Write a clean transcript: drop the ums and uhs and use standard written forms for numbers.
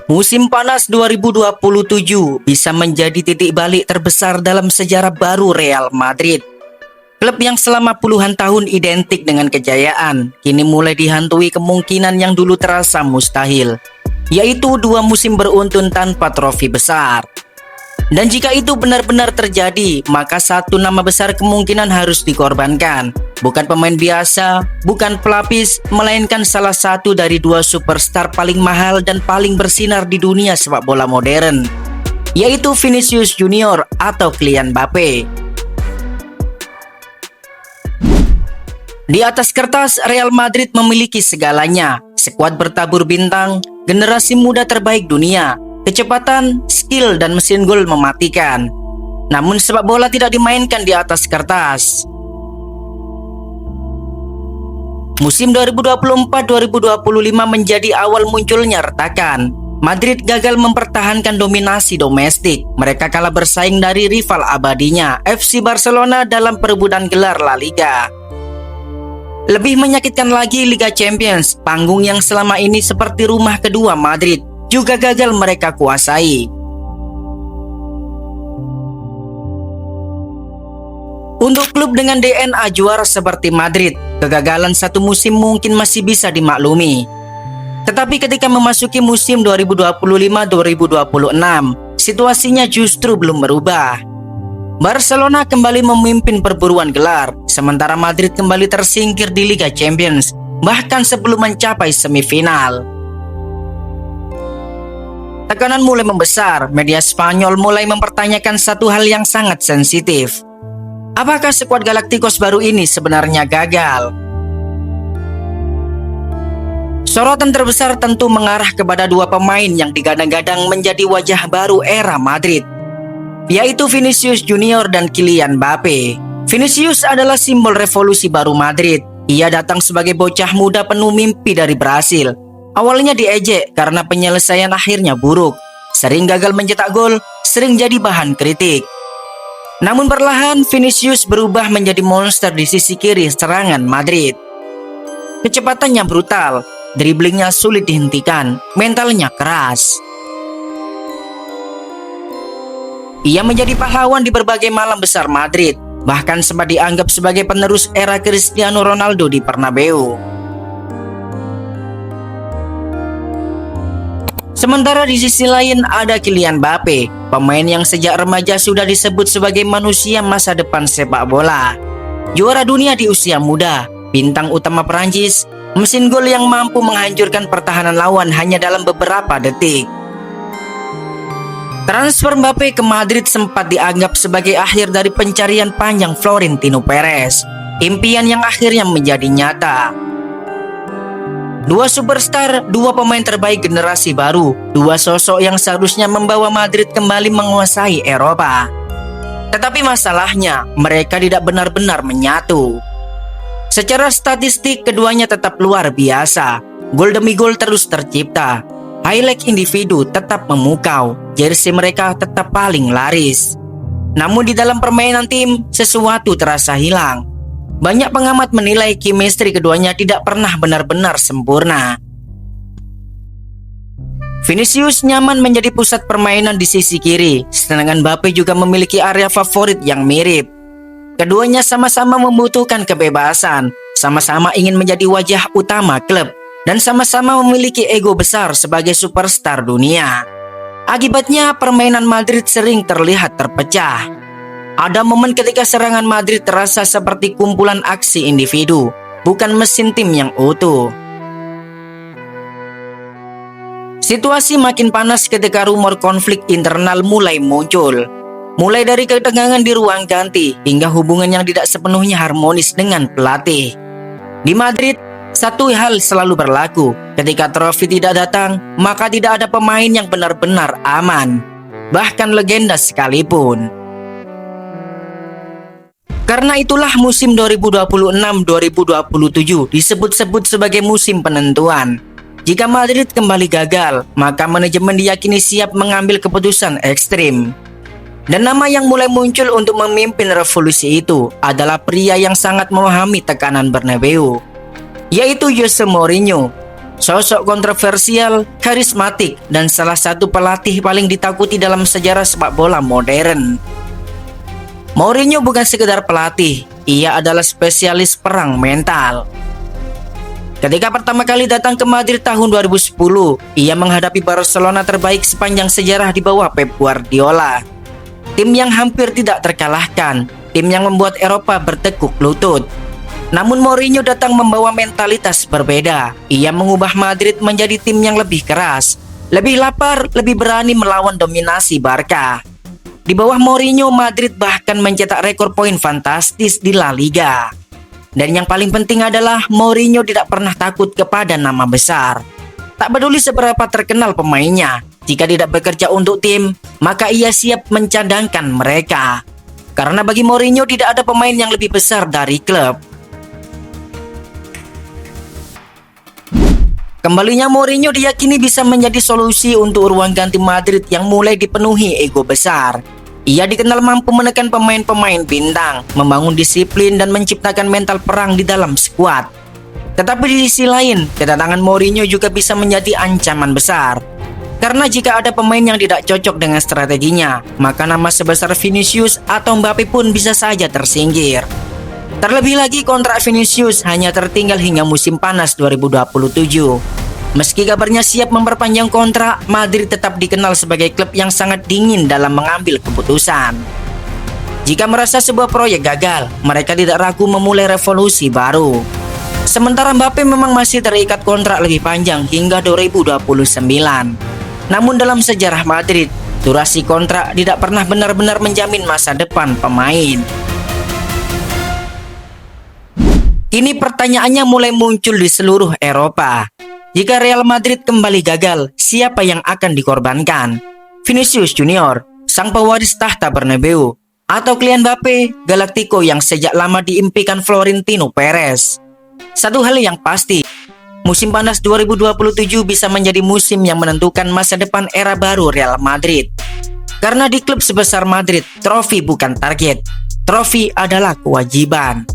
Musim panas 2027 bisa menjadi titik balik terbesar dalam sejarah baru Real Madrid. Klub yang selama puluhan tahun identik dengan kejayaan, kini mulai dihantui kemungkinan yang dulu terasa mustahil, yaitu 2 musim beruntun tanpa trofi besar. Dan jika itu benar-benar terjadi, maka satu nama besar kemungkinan harus dikorbankan. Bukan pemain biasa, bukan pelapis, melainkan salah satu dari 2 superstar paling mahal dan paling bersinar di dunia sepak bola modern, yaitu Vinicius Junior atau Kylian Mbappe. Di atas kertas, Real Madrid memiliki segalanya: skuad bertabur bintang, generasi muda terbaik dunia, kecepatan, skill, dan mesin gol mematikan. Namun sepak bola tidak dimainkan di atas kertas. Musim 2024-2025 menjadi awal munculnya retakan. Madrid gagal mempertahankan dominasi domestik. Mereka kalah bersaing dari rival abadinya, FC Barcelona, dalam perebutan gelar La Liga. Lebih menyakitkan lagi, Liga Champions, panggung yang selama ini seperti rumah kedua Madrid, juga gagal mereka kuasai. Untuk klub dengan DNA juara seperti Madrid, kegagalan satu musim mungkin masih bisa dimaklumi. Tetapi ketika memasuki musim 2025-2026, situasinya justru belum berubah. Barcelona kembali memimpin perburuan gelar, sementara Madrid kembali tersingkir di Liga Champions, bahkan sebelum mencapai semifinal. Tekanan mulai membesar, media Spanyol mulai mempertanyakan satu hal yang sangat sensitif. Apakah skuad Galacticos baru ini sebenarnya gagal? Sorotan terbesar tentu mengarah kepada 2 pemain yang digadang-gadang menjadi wajah baru era Madrid, yaitu Vinicius Junior dan Kylian Mbappe. Vinicius adalah simbol revolusi baru Madrid. Ia datang sebagai bocah muda penuh mimpi dari Brasil. Awalnya diejek karena penyelesaian akhirnya buruk, sering gagal mencetak gol, sering jadi bahan kritik. Namun perlahan Vinicius berubah menjadi monster di sisi kiri serangan Madrid. Kecepatannya brutal, driblingnya sulit dihentikan, mentalnya keras. Ia menjadi pahlawan di berbagai malam besar Madrid, bahkan sempat dianggap sebagai penerus era Cristiano Ronaldo di Bernabeu. Sementara di sisi lain ada Kylian Mbappe, pemain yang sejak remaja sudah disebut sebagai manusia masa depan sepak bola. Juara dunia di usia muda, bintang utama Perancis, mesin gol yang mampu menghancurkan pertahanan lawan hanya dalam beberapa detik. Transfer Mbappe ke Madrid sempat dianggap sebagai akhir dari pencarian panjang Florentino Perez, impian yang akhirnya menjadi nyata. 2 superstar, 2 pemain terbaik generasi baru, 2 sosok yang seharusnya membawa Madrid kembali menguasai Eropa. Tetapi masalahnya, mereka tidak benar-benar menyatu. Secara statistik, keduanya tetap luar biasa. Gol demi gol terus tercipta. Highlight individu tetap memukau. Jersey mereka tetap paling laris. Namun di dalam permainan tim, sesuatu terasa hilang. Banyak pengamat menilai chemistry keduanya tidak pernah benar-benar sempurna. Vinicius nyaman menjadi pusat permainan di sisi kiri, sedangkan Mbappe juga memiliki area favorit yang mirip. Keduanya sama-sama membutuhkan kebebasan, sama-sama ingin menjadi wajah utama klub, dan sama-sama memiliki ego besar sebagai superstar dunia. Akibatnya permainan Madrid sering terlihat terpecah. Ada momen ketika serangan Madrid terasa seperti kumpulan aksi individu, bukan mesin tim yang utuh. Situasi makin panas ketika rumor konflik internal mulai muncul. Mulai dari ketegangan di ruang ganti hingga hubungan yang tidak sepenuhnya harmonis dengan pelatih. Di Madrid, satu hal selalu berlaku. Ketika trofi tidak datang, maka tidak ada pemain yang benar-benar aman, bahkan legenda sekalipun. Karena itulah musim 2026-2027 disebut-sebut sebagai musim penentuan. Jika Madrid kembali gagal, maka manajemen diyakini siap mengambil keputusan ekstrim. Dan nama yang mulai muncul untuk memimpin revolusi itu adalah pria yang sangat memahami tekanan Bernabeu, yaitu Jose Mourinho. Sosok kontroversial, karismatik, dan salah satu pelatih paling ditakuti dalam sejarah sepak bola modern. Mourinho bukan sekedar pelatih, ia adalah spesialis perang mental. Ketika pertama kali datang ke Madrid tahun 2010, ia menghadapi Barcelona terbaik sepanjang sejarah di bawah Pep Guardiola. Tim yang hampir tidak terkalahkan, tim yang membuat Eropa bertekuk lutut. Namun Mourinho datang membawa mentalitas berbeda. Ia mengubah Madrid menjadi tim yang lebih keras, lebih lapar, lebih berani melawan dominasi Barca. Di bawah Mourinho, Madrid bahkan mencetak rekor poin fantastis di La Liga. Dan yang paling penting adalah Mourinho tidak pernah takut kepada nama besar. Tak peduli seberapa terkenal pemainnya, jika tidak bekerja untuk tim, maka ia siap mencadangkan mereka. Karena bagi Mourinho tidak ada pemain yang lebih besar dari klub. Kembalinya Mourinho diyakini bisa menjadi solusi untuk ruang ganti Madrid yang mulai dipenuhi ego besar. Ia dikenal mampu menekan pemain-pemain bintang, membangun disiplin dan menciptakan mental perang di dalam skuad. Tetapi di sisi lain, kedatangan Mourinho juga bisa menjadi ancaman besar. Karena jika ada pemain yang tidak cocok dengan strateginya, maka nama sebesar Vinicius atau Mbappe pun bisa saja tersingkir. Terlebih lagi kontrak Vinicius hanya tertinggal hingga musim panas 2027. Meski kabarnya siap memperpanjang kontrak, Madrid tetap dikenal sebagai klub yang sangat dingin dalam mengambil keputusan. Jika merasa sebuah proyek gagal, mereka tidak ragu memulai revolusi baru. Sementara Mbappe memang masih terikat kontrak lebih panjang hingga 2029. Namun dalam sejarah Madrid, durasi kontrak tidak pernah benar-benar menjamin masa depan pemain. Kini pertanyaannya mulai muncul di seluruh Eropa. Jika Real Madrid kembali gagal, siapa yang akan dikorbankan? Vinicius Junior, sang pewaris tahta Bernabeu, atau Kylian Mbappe, Galactico yang sejak lama diimpikan Florentino Perez? Satu hal yang pasti, musim panas 2027 bisa menjadi musim yang menentukan masa depan era baru Real Madrid. Karena di klub sebesar Madrid, trofi bukan target, trofi adalah kewajiban.